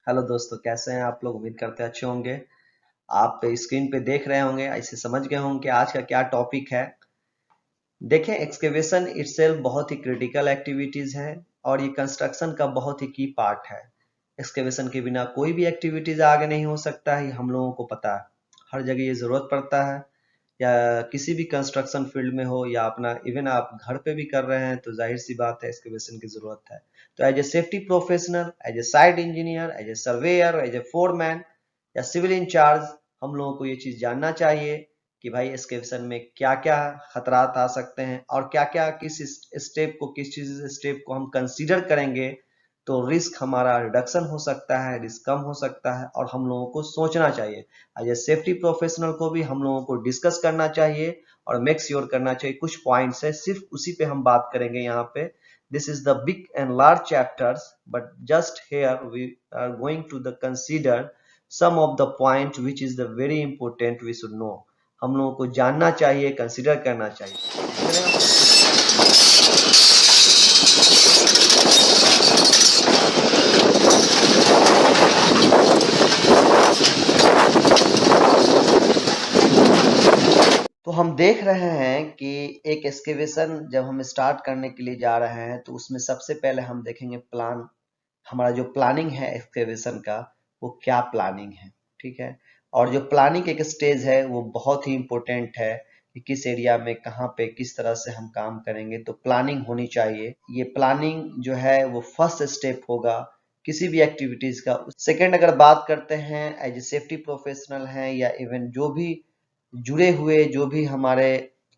Hello दोस्तों, कैसे हैं आप लोग। उम्मीद करते हैं अच्छे होंगे। आप स्क्रीन पे देख रहे होंगे, ऐसे समझ गए होंगे कि आज का क्या टॉपिक है। देखें, एक्सकेवेशन इटसेल्फ बहुत ही क्रिटिकल एक्टिविटीज है और ये कंस्ट्रक्शन का बहुत ही की पार्ट है। एक्सकेवेशन के बिना कोई भी एक्टिविटीज आगे नहीं हो सकता है, ये हम लोगों को पता है। हर जगह ये जरूरत पड़ता है, या किसी भी कंस्ट्रक्शन फील्ड में हो या अपना इवन आप घर पे भी कर रहे हैं तो जाहिर सी बात है एक्सकेवेशन की जरूरत है। तो as a safety professional, as a site engineer, as a surveyor, as a foreman या सिविल इंचार्ज, हम लोगों को ये चीज जानना चाहिए कि भाई एक्सकेवेशन में क्या क्या खतरात आ सकते हैं और क्या क्या किस स्टेप को, किस चीज स्टेप को हम कंसीडर करेंगे तो रिस्क हमारा रिडक्शन हो सकता है, रिस्क कम हो सकता है। और हम लोगों को सोचना चाहिए, एज ए सेफ्टी प्रोफेशनल को भी हम लोगों को डिस्कस करना चाहिए और मेक श्योर करना चाहिए। कुछ पॉइंट्स है, सिर्फ उसी पे हम बात करेंगे यहाँ पे। This is the big and large chapters, but just here we are going to the consider some of the point which is the very important we should know। हम लोगों को जानना चाहिए, कंसीडर करना चाहिए। तो हम देख रहे हैं कि एक एक्सकेवेशन जब हम स्टार्ट करने के लिए जा रहे हैं तो उसमें सबसे पहले हम देखेंगे प्लान। हमारा जो प्लानिंग है एक्सकेवेशन का, वो क्या प्लानिंग है, ठीक है। और जो प्लानिंग एक स्टेज है वो बहुत ही इंपॉर्टेंट है कि किस एरिया में कहाँ पे किस तरह से हम काम करेंगे, तो प्लानिंग होनी चाहिए। ये प्लानिंग जो है वो फर्स्ट स्टेप होगा किसी भी एक्टिविटीज का। सेकंड, अगर बात करते हैं एज ए सेफ्टी प्रोफेशनल हैं या इवन जो भी जुड़े हुए जो भी हमारे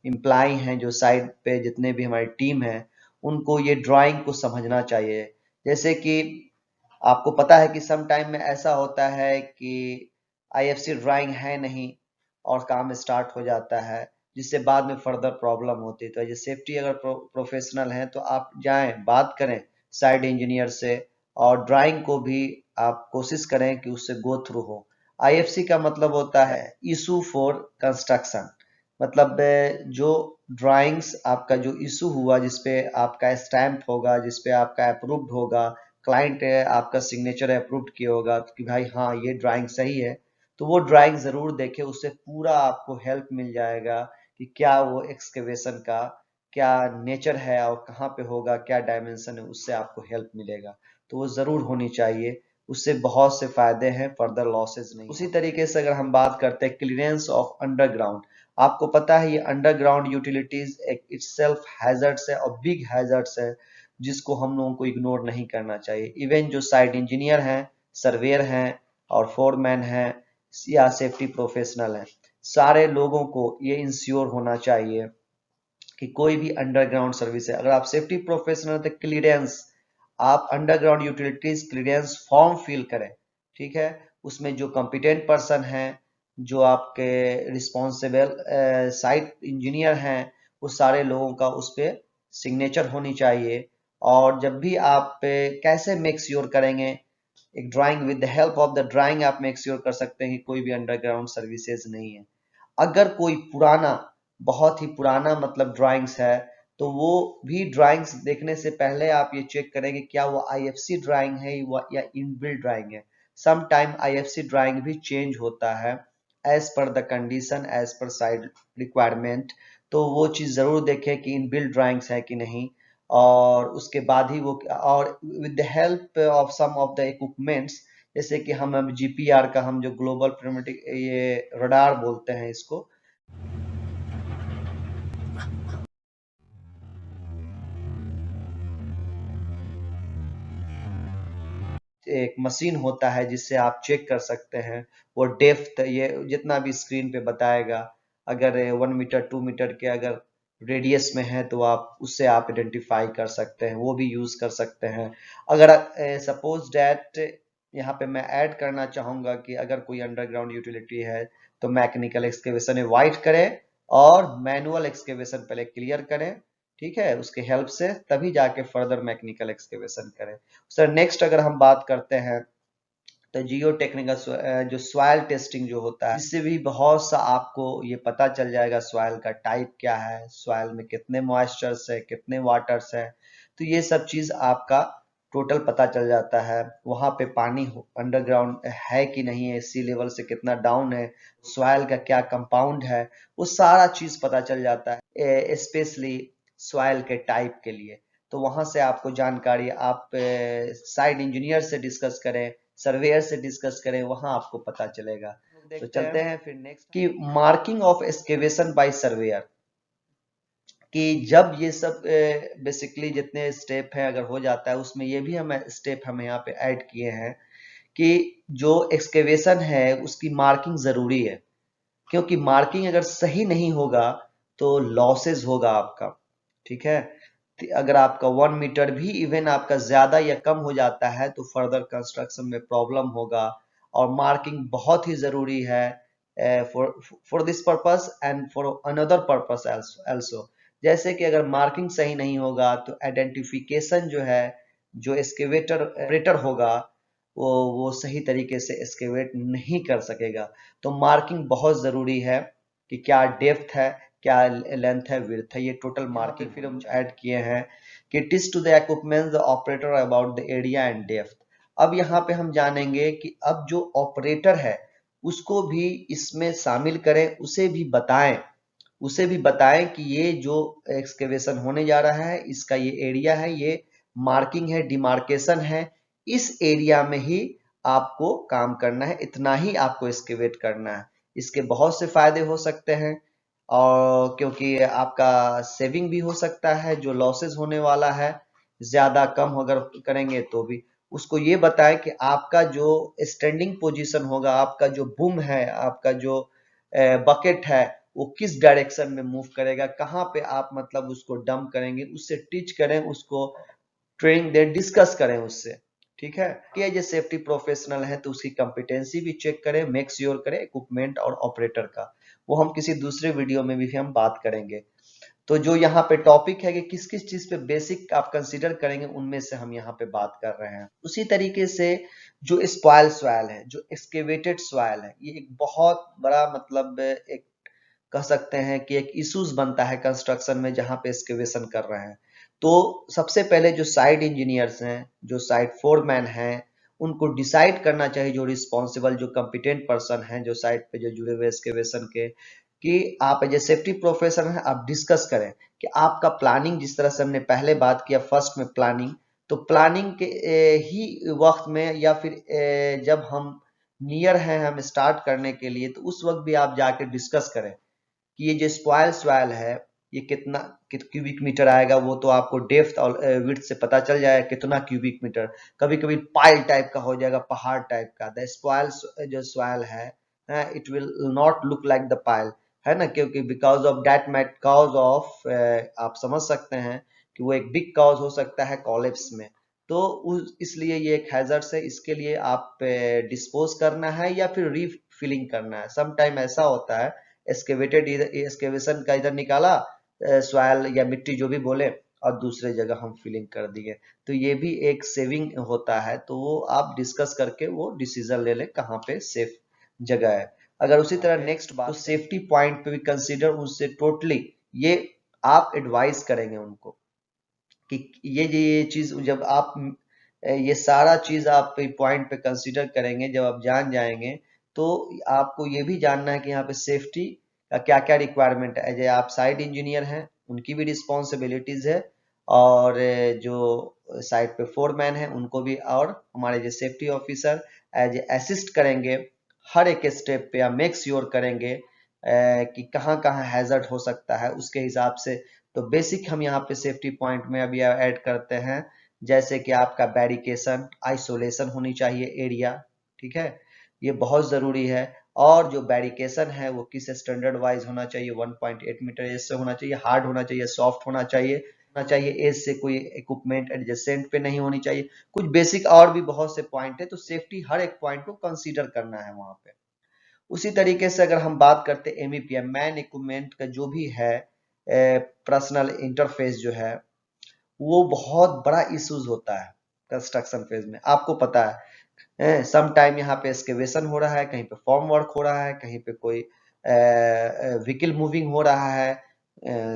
एम्प्लॉय हैं, जो साइड पे जितने भी हमारी टीम है, उनको ये ड्राइंग को समझना चाहिए। जैसे कि आपको पता है कि सम टाइम में ऐसा होता है कि आईएफसी ड्राइंग है नहीं और काम स्टार्ट हो जाता है, जिससे बाद में फर्दर प्रॉब्लम होती है। तो एज ए सेफ्टी अगर प्रोफेशनल हैं तो आप जाएं, बात करें साइड इंजीनियर से और ड्राइंग को भी आप कोशिश करें कि उससे गो थ्रू हो। आईएफसी का मतलब होता है इशू फॉर कंस्ट्रक्शन। मतलब जो ड्राइंग्स आपका जो इशू हुआ, जिसपे आपका स्टैंप होगा, जिसपे आपका अप्रूव्ड होगा, क्लाइंट आपका सिग्नेचर अप्रूव्ड किया होगा कि भाई हाँ ये ड्राइंग सही है, तो वो ड्राइंग जरूर देखे। उससे पूरा आपको हेल्प मिल जाएगा कि क्या वो एक्सकेवेशन का क्या नेचर है और कहाँ पे होगा, क्या डायमेंशन है, उससे आपको हेल्प मिलेगा। तो वो जरूर होनी चाहिए, उससे बहुत से फायदे हैं, फर्दर लॉसेज नहीं। उसी तरीके से अगर हम बात करते हैं क्लियरेंस ऑफ अंडरग्राउंड, आपको पता है ये अंडरग्राउंड यूटिलिटीज एक इटसेल्फ हैजर्ड्स है और बिग हैजर्ड्स है, जिसको हम लोगों को इग्नोर नहीं करना चाहिए। इवन जो साइट इंजीनियर हैं, सर्वेयर हैं और फोरमैन हैं या सेफ्टी प्रोफेशनल हैं, सारे लोगों को ये इंश्योर होना चाहिए कि कोई भी अंडरग्राउंड सर्विस है। अगर आप सेफ्टी प्रोफेशनल तो क्लियरेंस, आप underground utilities clearance form fill करें, ठीक है। उसमें जो कॉम्पिटेंट पर्सन है, जो आपके रिस्पॉन्सिबल साइट इंजीनियर हैं, वो सारे लोगों का उस पर सिग्नेचर होनी चाहिए। और जब भी आप कैसे मेक श्योर करेंगे, एक drawing with the help of the drawing आप मेक श्योर कर सकते हैं कि कोई भी अंडरग्राउंड सर्विसेज नहीं है। अगर कोई पुराना, बहुत ही पुराना मतलब ड्राइंग्स है, तो वो भी ड्राइंग्स देखने से पहले आप ये चेक करें कि क्या वो आईएफसी ड्राइंग है या इनबिल्ट ड्राइंग है। सम टाइम आईएफसी ड्राइंग भी चेंज होता है as per the condition, as per side requirement. तो वो चीज जरूर देखें कि इनबिल्ट ड्राइंग्स है कि नहीं, और उसके बाद ही वो, और with the help of some of the equipments, जैसे कि हम अब जीपीआर का, हम जो ग्लोबल प्रिमेटिक ये रडार बोलते हैं इसको, एक मशीन होता है जिससे आप चेक कर सकते हैं वो डेप्थ, ये जितना भी स्क्रीन पे बताएगा। अगर 1 मीटर 2 मीटर के अगर रेडियस में है तो आप उससे आप आइडेंटिफाई कर सकते हैं, वो भी यूज कर सकते हैं। अगर सपोज डैट, यहाँ पे मैं ऐड करना चाहूंगा कि अगर कोई अंडरग्राउंड यूटिलिटी है तो मैकेनिकल एक्सकेवेशन अवॉइड करें और मैनुअल एक्सकेवेशन पहले क्लियर करें, ठीक है। उसके हेल्प से तभी जाके फर्दर मैकेनिकल एक्सकेवेशन करें। सर नेक्स्ट अगर हम बात करते हैं तो जियो टेक्निकल जो सॉइल टेस्टिंग जो होता है, इससे भी बहुत सा आपको ये पता चल जाएगा सॉइल का टाइप क्या है, सॉइल में कितने मॉइस्चर्स है, कितने वाटर्स है। तो ये सब चीज आपका टोटल पता चल जाता है, वहां पे पानी अंडरग्राउंड है कि नहीं है, सी लेवल से कितना डाउन है, सॉइल का क्या कंपाउंड है, वो सारा चीज पता चल जाता है, स्पेशली सॉइल के टाइप के लिए। तो वहां से आपको जानकारी, आप साइड इंजीनियर से डिस्कस करें, सर्वेयर से डिस्कस करें, वहां आपको पता चलेगा। तो चलते हैं फिर नेक्स्ट कि marking of excavation by surveyor, कि जब ये सब बेसिकली जितने स्टेप हैं अगर हो जाता है, उसमें ये भी हम स्टेप हम यहाँ पे ऐड किए हैं कि जो एक्सकेवेशन है उसकी मार्किंग जरूरी है, क्योंकि मार्किंग अगर सही नहीं होगा तो लॉसेस होगा आपका। ठीक है, अगर आपका 1 मीटर भी इवन आपका ज्यादा या कम हो जाता है तो फर्दर कंस्ट्रक्शन में प्रॉब्लम होगा। और मार्किंग बहुत ही जरूरी है for this purpose and for another purpose also. जैसे कि अगर मार्किंग सही नहीं होगा तो आइडेंटिफिकेशन जो है, जो एक्सकेवेटर ऑपरेटर होगा वो सही तरीके से एक्सकेवेट नहीं कर सकेगा। तो मार्किंग बहुत जरूरी है कि क्या डेप्थ है, क्या लेंथ है, विड्थ है, ये टोटल मार्किंग फिर हम ऐड किए हैं कि टिस to the equipment the operator about the area and depth. अब यहाँ पे हम जानेंगे कि अब जो ऑपरेटर है उसको भी इसमें शामिल करें, उसे भी बताएं कि ये जो एक्सकेवेशन होने जा रहा है इसका ये एरिया है, ये मार्किंग है, डिमार्केशन है, इस एरिया में ही आपको काम करना है, इतना ही आपको एक्सकेवेट करना है। इसके बहुत से फायदे हो सकते हैं, और क्योंकि आपका सेविंग भी हो सकता है, जो लॉसेस होने वाला है ज्यादा कम अगर करेंगे तो भी। उसको ये बताएं कि आपका जो स्टैंडिंग पोजीशन होगा, आपका जो बूम है, आपका जो बकेट है, वो किस डायरेक्शन में मूव करेगा, कहाँ पे आप मतलब उसको डंप करेंगे, उससे टीच करें, उसको ट्रेनिंग दें, डिस्कस करें उससे। ठीक है, कि जो सेफ्टी प्रोफेशनल है तो उसकी कॉम्पिटेंसी भी चेक करें, मेक श्योर करें इक्विपमेंट और ऑपरेटर का। वो हम किसी दूसरे वीडियो में भी हम बात करेंगे। तो जो यहाँ पे टॉपिक है कि किस किस चीज पे बेसिक आप कंसीडर करेंगे, उनमें से हम यहाँ पे बात कर रहे हैं। उसी तरीके से जो स्पॉइल सॉइल है, जो एक्सकेवेटेड सॉइल है, ये एक बहुत बड़ा मतलब एक कह सकते हैं कि एक इश्यूज बनता है कंस्ट्रक्शन में जहां पे एक्सकेवेशन कर रहे हैं। तो सबसे पहले जो साइड इंजीनियर्स हैं, जो साइड फोरमैन हैं, उनको डिसाइड करना चाहिए, जो रिस्पॉन्सिबल जो कॉम्पिटेंट पर्सन हैं जो साइड पे जो जुड़े हुए एक्सकेवेशन के, कि आप एज ए सेफ्टी प्रोफेशनल हैं, आप डिस्कस करें कि आपका प्लानिंग, जिस तरह से हमने पहले बात किया फर्स्ट में प्लानिंग, तो प्लानिंग के ही वक्त में या फिर जब हम नियर हैं हम स्टार्ट करने के लिए, तो उस वक्त भी आप जाके डिस्कस करें कि ये जो स्पॉइल स्वैल है ये कितना क्यूबिक मीटर आएगा। वो तो आपको डेप्थ और विड्थ से पता चल जाएगा कितना क्यूबिक मीटर। कभी कभी पाइल टाइप का हो जाएगा, पहाड़ टाइप का। द स्पॉइल जो स्वैल है, it will not look like the pile, है ना, क्योंकि because of that mat cause of, आप समझ सकते हैं कि वो एक बिग कॉज हो सकता है कॉलेप्स में। तो इसलिए ये एक हैजर्ड है, इसके लिए आप डिस्पोज करना है या फिर रीफिलिंग करना है। सम टाइम ऐसा होता है, एक्सकेवेटेड एक्सकेवेशन का इधर निकाला सॉइल या मिट्टी जो भी बोले, और दूसरे जगह हम फिलिंग कर दिए। तो ये भी एक सेविंग होता है, तो वो आप डिस्कस करके वो डिसीजन ले लें कहाँ पे सेफ जगह है। अगर उसी तरह नेक्स्ट बात, तो सेफ्टी पॉइंट पे भी कंसीडर उनसे टोटली ये आप एडवाइस करेंगे उनको कि ये चीज जब आप ये सारा चीज आप पॉइंट पे कंसीडर करेंगे, जब आप जान जाएंगे तो आपको ये भी जानना है कि यहाँ पे सेफ्टी का क्या क्या रिक्वायरमेंट है। एज ए आप साइट इंजीनियर हैं, उनकी भी रिस्पॉन्सिबिलिटीज है, और जो साइट पे फोरमैन है उनको भी, और हमारे जो safety officer as a assist करेंगे हर एक स्टेप पे, या मेक श्योर करेंगे कि कहाँ कहाँ हैजर्ड हो सकता है उसके हिसाब से। तो बेसिक हम यहाँ पे सेफ्टी पॉइंट में अभी ऐड करते हैं, जैसे कि आपका बैरिकेशन, आइसोलेशन होनी चाहिए एरिया। ठीक है, ये बहुत जरूरी है। और जो बैरिकेशन है वो किस स्टैंडर्ड वाइज होना चाहिए, 1.8 मीटर एज से होना चाहिए, हार्ड होना चाहिए, सॉफ्ट होना चाहिए एज से कोई इक्विपमेंट एडजेसेंट पे नहीं होनी चाहिए। कुछ बेसिक और भी बहुत से पॉइंट है, तो सेफ्टी हर एक पॉइंट को कंसीडर करना है वहां पे। उसी तरीके से अगर हम बात करते हैं एमईपीएम, मैन इक्विपमेंट का जो भी है पर्सनल इंटरफेस जो है, वो बहुत बड़ा इश्यूज होता है कंस्ट्रक्शन फेज में, आपको पता है। सम टाइम यहाँ पे एक्सकेवेशन हो रहा है, कहीं पे फॉर्म वर्क हो रहा है, कहीं पे कोई व्हीकल मूविंग हो रहा है,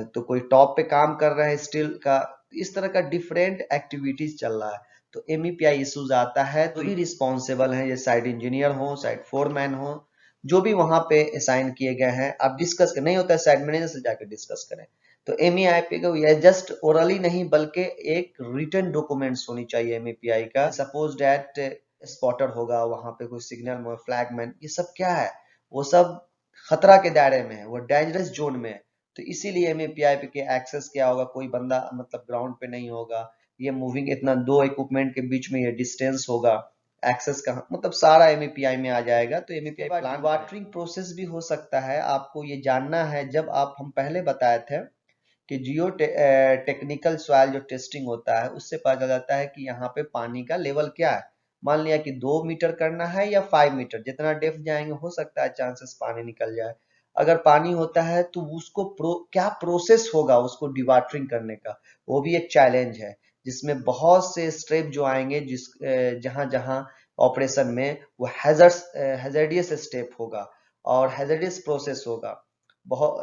तो कोई टॉप पे काम कर रहा है स्टील का। इस तरह का डिफरेंट एक्टिविटीज चल रहा है। तो MEPI इश्यूज आता है तो भी रिस्पॉन्सिबल है, ये साइट इंजीनियर हो, साइट फोरमैन हो, जो भी वहां पे असाइन किए गए हैं, आप डिस्कस नहीं होता है, साइट मैनेजर से जाकर डिस्कस करें। तो MEPI को ये जस्ट ओरली नहीं बल्कि एक रिटन डॉक्यूमेंट्स होनी चाहिए MEPI का। सपोज डैट स्पॉटर होगा वहां पे, कोई सिग्नल फ्लैगमैन, ये सब क्या है, वो सब खतरा के दायरे में है, वो डेंजरस जोन में है। तो इसीलिए MEPI पे के एक्सेस क्या होगा, कोई बंदा मतलब ग्राउंड पे नहीं होगा, ये मूविंग इतना दो इक्विपमेंट के बीच में ये डिस्टेंस होगा, एक्सेस का मतलब सारा MEPI में आ जाएगा। तो MEPI प्लान वाटरिंग प्रोसेस भी हो सकता है, आपको ये जानना है। जब आप हम पहले बताए थे कि जियो टेक्निकल सॉइल जो टेस्टिंग होता है उससे पता चल जाता है कि यहाँ पे पानी का लेवल क्या है। मान लिया कि 2 मीटर करना है या 5 मीटर, जितना डेप्थ जाएंगे हो सकता है चांसेस पानी निकल जाए। अगर पानी होता है तो उसको क्या प्रोसेस होगा उसको डिवाटरिंग करने का, वो भी एक चैलेंज है, जिसमें बहुत से स्टेप जो आएंगे, जहां जहां ऑपरेशन में वो हैजर्डियस स्टेप होगा और हैजर्डियस प्रोसेस होगा, बहुत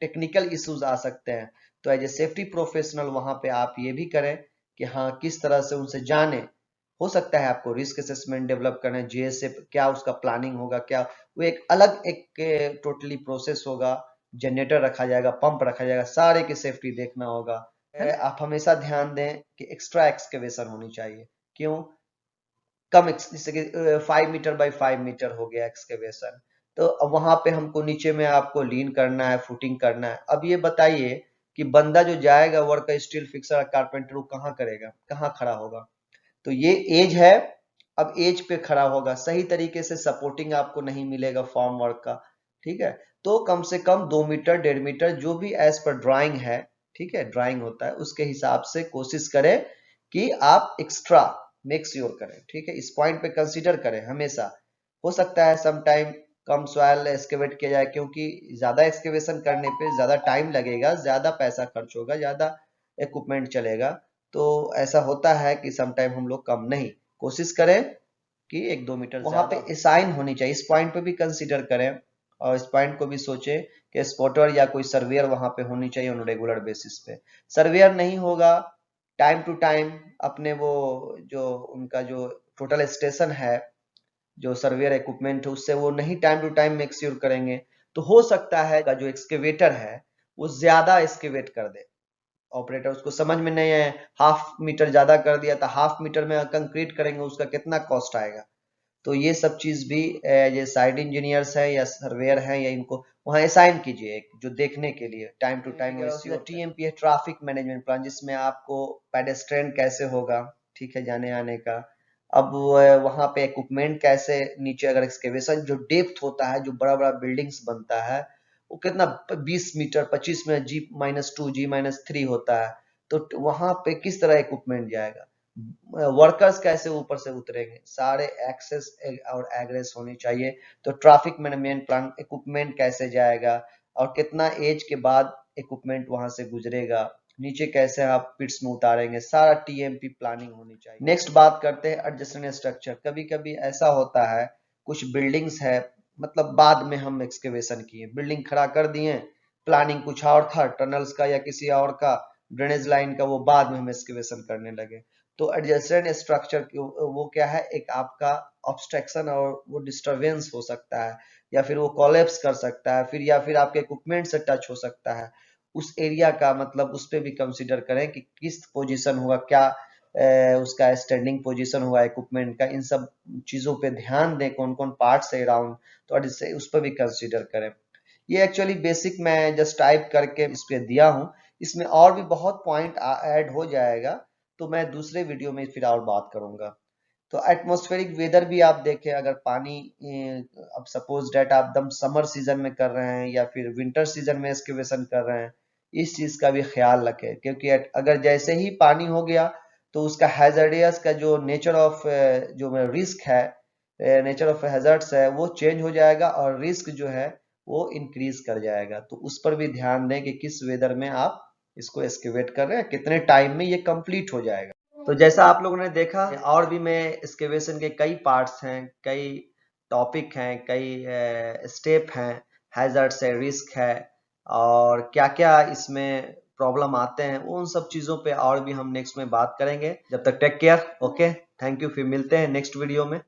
टेक्निकल इश्यूज आ सकते हैं। तो एज ए सेफ्टी प्रोफेशनल वहां पे आप ये भी करें कि हाँ किस तरह से उनसे जाने। हो सकता है आपको रिस्क असेसमेंट डेवलप करना है, GSA क्या उसका प्लानिंग होगा, क्या वो एक अलग एक टोटली प्रोसेस होगा, जनरेटर रखा जाएगा, पंप रखा जाएगा, सारे की सेफ्टी देखना होगा। आप हमेशा ध्यान दें कि एक्स्ट्रा एक्सकेवेशन होनी चाहिए। क्यों? कम जैसे कि 5 मीटर बाई 5 मीटर हो गया एक्सकेवेशन, तो अब वहां पे हमको नीचे में आपको लीन करना है, फुटिंग करना है। अब ये बताइए कि बंदा जो जाएगा वर्क, स्टील फिक्सर कारपेंटर, वो कहाँ करेगा, कहाँ खड़ा होगा? तो ये एज है, अब एज पे खड़ा होगा, सही तरीके से सपोर्टिंग आपको नहीं मिलेगा फॉर्म वर्क का। ठीक है, तो कम से कम 2 मीटर 1.5 मीटर जो भी एज पर ड्राइंग है, ठीक है, ड्राइंग होता है उसके हिसाब से कोशिश करें कि आप एक्स्ट्रा मेक श्योर करें। ठीक है, इस पॉइंट पे कंसीडर करें हमेशा। हो सकता है सम टाइम कम सॉइल एक्सकेवेट किया जाए, क्योंकि ज्यादा एक्सकेवेशन करने पे ज्यादा टाइम लगेगा, ज्यादा पैसा खर्च होगा, ज्यादा इक्विपमेंट चलेगा। तो ऐसा होता है कि सम टाइम हम लोग कम नहीं, कोशिश करें कि 1-2 मीटर वहां पे असाइन होनी चाहिए। इस पॉइंट पे भी कंसीडर करें और इस पॉइंट को भी सोचें कि स्पॉटर या कोई सर्वेयर वहां पे होनी चाहिए ऑन रेगुलर बेसिस पे। सर्वेयर नहीं होगा, टाइम टू टाइम अपने वो जो उनका जो टोटल स्टेशन है, जो सर्वेयर इक्विपमेंट है, उससे वो नहीं time to time make sure करेंगे, तो हो सकता है जो एक्सकेवेटर है वो ज्यादा एक्सकेवेट कर दे। ऑपरेटर उसको समझ में नहीं है, 1/2 मीटर ज्यादा कर दिया था, 1/2 मीटर में कंक्रीट करेंगे उसका कितना कॉस्ट आएगा। तो ये सब चीज भी ये साइट इंजीनियर्स है या सर्वेयर है या इनको वहां असाइन कीजिए, जो देखने के लिए टाइम टू टाइम। TMP है, ट्रैफिक मैनेजमेंट प्लान, जिसमें आपको पेडेस्ट्रियन कैसे होगा, ठीक है, जाने आने का। अब वहां पे इक्विपमेंट कैसे, नीचे अगर एक्सकेवेशन जो डेप्थ होता है, जो बड़ा बड़ा बिल्डिंग्स बनता है, वो कितना 20 मीटर 25 में G-2 G-3 होता है, तो वहां पे किस तरह इक्विपमेंट जाएगा, वर्कर्स कैसे ऊपर से उतरेंगे, सारे एक्सेस और एग्रेस होनी चाहिए। तो ट्रैफिक मैनेजमेंट प्लान, इक्विपमेंट कैसे जाएगा और कितना एज के बाद इक्विपमेंट वहां से गुजरेगा, नीचे कैसे आप पिट्स में उतारेंगे, सारा TMP प्लानिंग होनी चाहिए। नेक्स्ट बात करते हैं एडजस्टेंट स्ट्रक्चर। कभी कभी ऐसा होता है कुछ बिल्डिंग्स है, मतलब बाद में हम एक्सकेवेशन किए, बिल्डिंग खड़ा कर दिए, प्लानिंग कुछ और था, टनल्स का या किसी और का, ड्रेनेज लाइन का, वो बाद में हम एक्सकेवेशन करने लगे। तो एडजेसेंट स्ट्रक्चर वो क्या है, एक आपका ऑब्स्ट्रक्शन और वो डिस्टरबेंस हो सकता है, या फिर वो कोलैप्स कर सकता है, फिर या फिर आपके इक्विपमेंट से टच हो सकता है। उस एरिया का मतलब उस पर भी कंसीडर करें कि किस पोजीशन होगा, क्या उसका स्टैंडिंग पोजीशन हुआ इक्विपमेंट का, इन सब चीजों पे ध्यान दें, कौन कौन पार्ट्स है अराउंड, तो उस पर भी कंसीडर करें। ये एक्चुअली बेसिक मैं जस्ट टाइप करके इस पे दिया हूँ, इसमें और भी बहुत पॉइंट ऐड हो जाएगा, तो मैं दूसरे वीडियो में फिर और बात करूंगा। तो एटमॉस्फेरिक वेदर भी आप देखें, अगर पानी अब सपोज डेट आप दम समर सीजन में कर रहे हैं या फिर विंटर सीजन में एक्सकेवेशन कर रहे हैं, इस चीज का भी ख्याल रखें, क्योंकि अगर जैसे ही पानी हो गया तो उसका हैजर्डियस का जो नेचर ऑफ जो रिस्क है, नेचर ऑफ हैजर्ड्स है, वो चेंज हो जाएगा और रिस्क जो है वो इंक्रीज कर जाएगा। तो उस पर भी ध्यान दें कि किस वेदर में आप इसको एक्सकेवेट कर रहे हैं, कितने टाइम में ये कंप्लीट हो जाएगा। तो जैसा आप लोगों ने देखा, और भी मैं एक्सकेवेशन के कई पार्ट्स हैं, कई टॉपिक हैं, कई स्टेप हैं, हैजर्ड्स है, रिस्क है, और क्या क्या इसमें प्रॉब्लम आते हैं, वो उन सब चीजों पे और भी हम नेक्स्ट में बात करेंगे। जब तक take care, okay, thank you, फिर मिलते हैं नेक्स्ट वीडियो में।